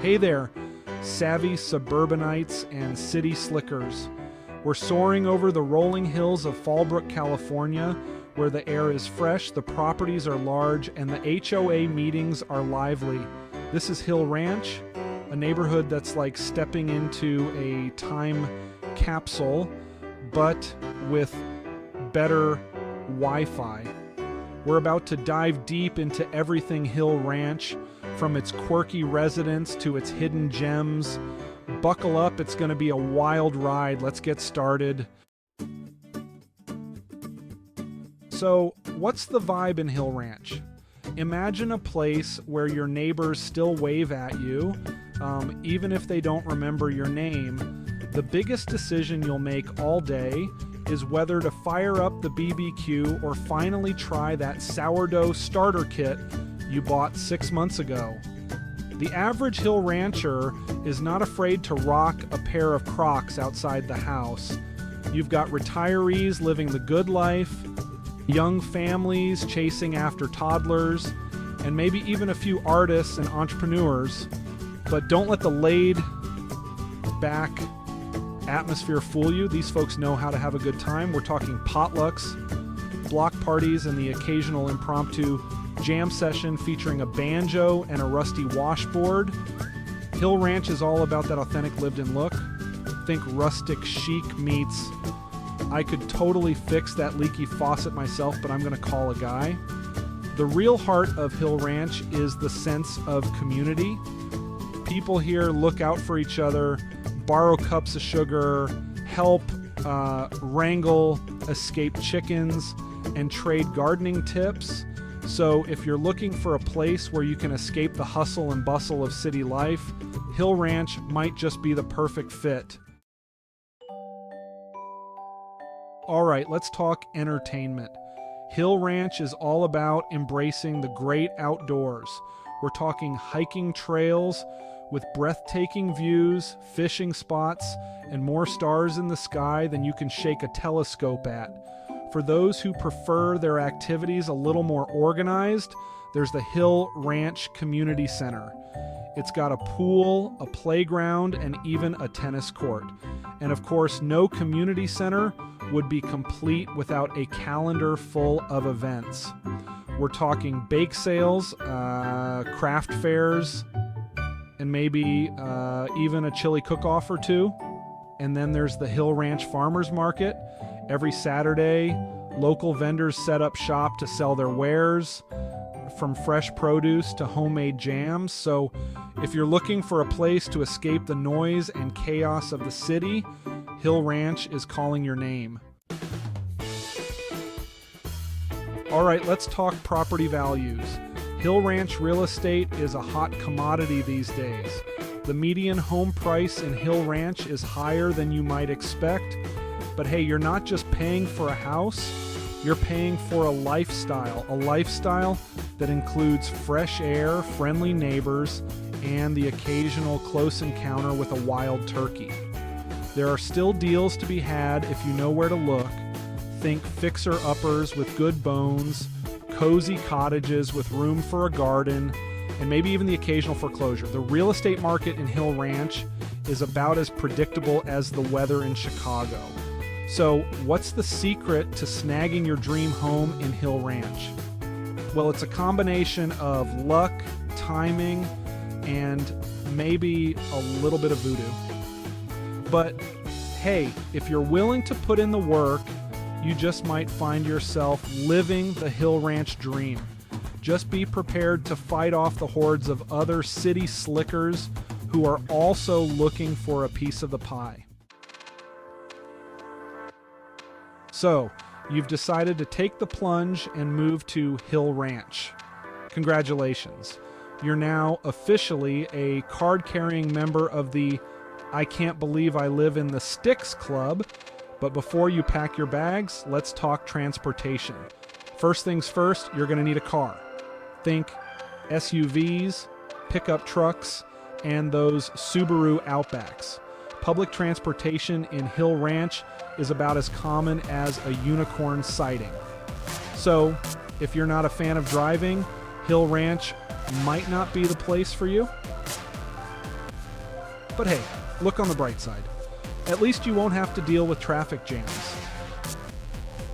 Hey there, savvy suburbanites and city slickers. We're soaring over the rolling hills of Fallbrook, California, where the air is fresh, the properties are large, and the HOA meetings are lively. This is Hill Ranch, a neighborhood that's like stepping into a time capsule, but with better Wi-Fi. We're about to dive deep into everything Hill Ranch, from its quirky residents to its hidden gems. Buckle up, it's going to be a wild ride. Let's get started. So, what's the vibe in Hill Ranch? Imagine a place where your neighbors still wave at you, even if they don't remember your name. The biggest decision you'll make all day is whether to fire up the BBQ or finally try that sourdough starter kit you bought 6 months ago. The average Hill Rancher is not afraid to rock a pair of Crocs outside the house. You've got retirees living the good life, young families chasing after toddlers, and maybe even a few artists and entrepreneurs. But don't let the laid-back atmosphere fool you. These folks know how to have a good time. We're talking potlucks, block parties, and the occasional impromptu jam session featuring a banjo and a rusty washboard. Hill Ranch is all about that authentic lived-in look. Think rustic chic meets, I could totally fix that leaky faucet myself, but I'm going to call a guy. The real heart of Hill Ranch is the sense of community. People here look out for each other, borrow cups of sugar, help wrangle escaped chickens, and trade gardening tips. So if you're looking for a place where you can escape the hustle and bustle of city life, Hill Ranch might just be the perfect fit. All right, let's talk entertainment. Hill Ranch is all about embracing the great outdoors. We're talking hiking trails with breathtaking views, fishing spots, and more stars in the sky than you can shake a telescope at. For those who prefer their activities a little more organized, there's the Hill Ranch Community Center. It's got a pool, a playground, and even a tennis court. And of course, no community center would be complete without a calendar full of events. We're talking bake sales, craft fairs, and maybe even a chili cook-off or two. And then there's the Hill Ranch Farmers Market. Every Saturday, local vendors set up shop to sell their wares, from fresh produce to homemade jams. So if you're looking for a place to escape the noise and chaos of the city, Hill Ranch is calling your name. All right, let's talk property values. Hill Ranch real estate is a hot commodity these days. The median home price in Hill Ranch is higher than you might expect. But hey, you're not just paying for a house, you're paying for a lifestyle that includes fresh air, friendly neighbors, and the occasional close encounter with a wild turkey. There are still deals to be had if you know where to look. Think fixer-uppers with good bones, cozy cottages with room for a garden, and maybe even the occasional foreclosure. The real estate market in Hill Ranch is about as predictable as the weather in Chicago. So, what's the secret to snagging your dream home in Hill Ranch? Well, it's a combination of luck, timing, and maybe a little bit of voodoo. But hey, if you're willing to put in the work, you just might find yourself living the Hill Ranch dream. Just be prepared to fight off the hordes of other city slickers who are also looking for a piece of the pie. So, you've decided to take the plunge and move to Hill Ranch. Congratulations. You're now officially a card-carrying member of the I Can't Believe I Live in the Sticks Club. But before you pack your bags, let's talk transportation. First things first, you're going to need a car. Think SUVs, pickup trucks, and those Subaru Outbacks. Public transportation in Hill Ranch is about as common as a unicorn sighting. So, if you're not a fan of driving, Hill Ranch might not be the place for you. But hey, look on the bright side. At least you won't have to deal with traffic jams.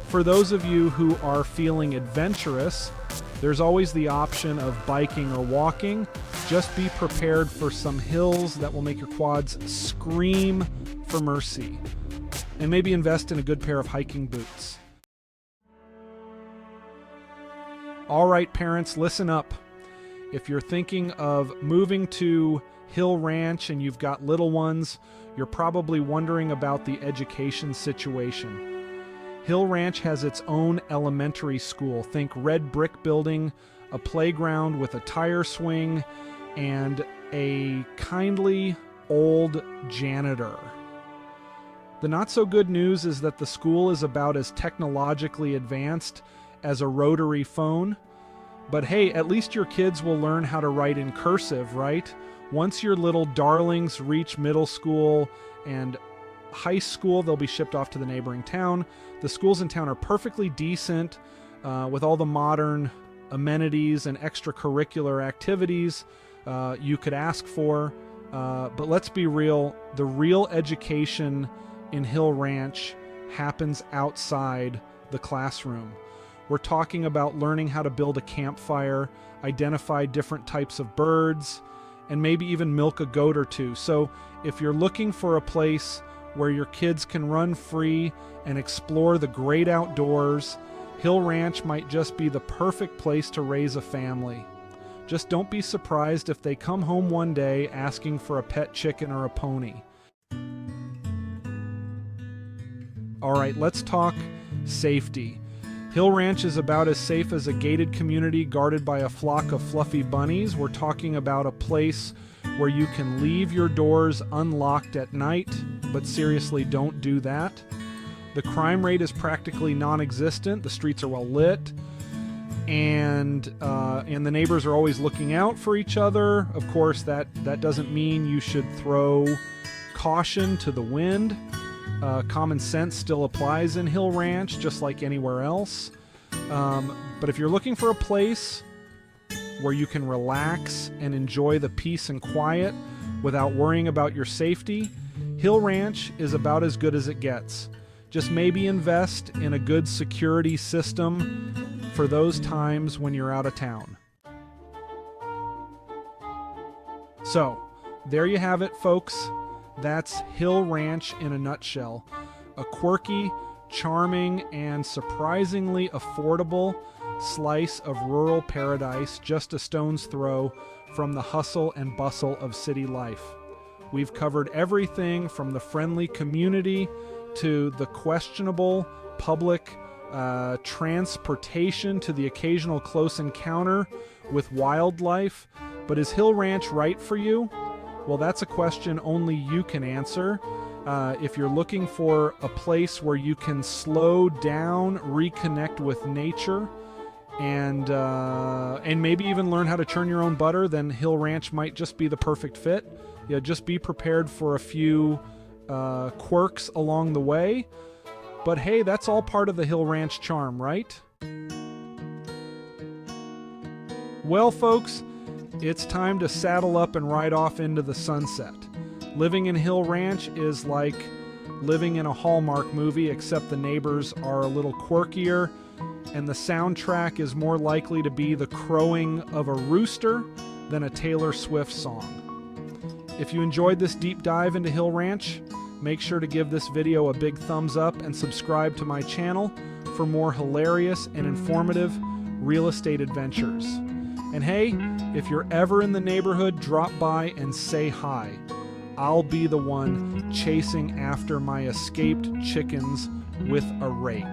For those of you who are feeling adventurous, there's always the option of biking or walking. Just be prepared for some hills that will make your quads scream for mercy. And maybe invest in a good pair of hiking boots. All right, parents, listen up. If you're thinking of moving to Hill Ranch and you've got little ones, you're probably wondering about the education situation. Hill Ranch has its own elementary school. Think red brick building, a playground with a tire swing, and a kindly old janitor. The not so good news is that the school is about as technologically advanced as a rotary phone. But hey, at least your kids will learn how to write in cursive, right? Once your little darlings reach middle school and high school, they'll be shipped off to the neighboring town. The schools in town are perfectly decent with all the modern amenities and extracurricular activities you could ask for. But let's be real, the real education in Hill Ranch happens outside the classroom. We're talking about learning how to build a campfire, identify different types of birds, and maybe even milk a goat or two. So if you're looking for a place where your kids can run free and explore the great outdoors, Hill Ranch might just be the perfect place to raise a family. Just don't be surprised if they come home one day asking for a pet chicken or a pony. All right, let's talk safety. Hill Ranch is about as safe as a gated community guarded by a flock of fluffy bunnies. We're talking about a place where you can leave your doors unlocked at night, but seriously, don't do that. The crime rate is practically non-existent. The streets are well lit, and the neighbors are always looking out for each other. Of course, that doesn't mean you should throw caution to the wind. Common sense still applies in Hill Ranch, just like anywhere else. But if you're looking for a place where you can relax and enjoy the peace and quiet without worrying about your safety, Hill Ranch is about as good as it gets. Just maybe invest in a good security system for those times when you're out of town. So, there you have it, folks. That's Hill Ranch in a nutshell. A quirky, charming, and surprisingly affordable slice of rural paradise just a stone's throw from the hustle and bustle of city life. We've covered everything from the friendly community to the questionable public transportation to the occasional close encounter with wildlife. But is Hill Ranch right for you? Well, that's a question only you can answer. If you're looking for a place where you can slow down, reconnect with nature, and maybe even learn how to churn your own butter, then Hill Ranch might just be the perfect fit. Yeah, just be prepared for a few quirks along the way. But hey, that's all part of the Hill Ranch charm, right? Well, folks, it's time to saddle up and ride off into the sunset. Living in Hill Ranch is like living in a Hallmark movie, except the neighbors are a little quirkier, and the soundtrack is more likely to be the crowing of a rooster than a Taylor Swift song. If you enjoyed this deep dive into Hill Ranch, make sure to give this video a big thumbs up and subscribe to my channel for more hilarious and informative real estate adventures. And hey, if you're ever in the neighborhood, drop by and say hi. I'll be the one chasing after my escaped chickens with a rake.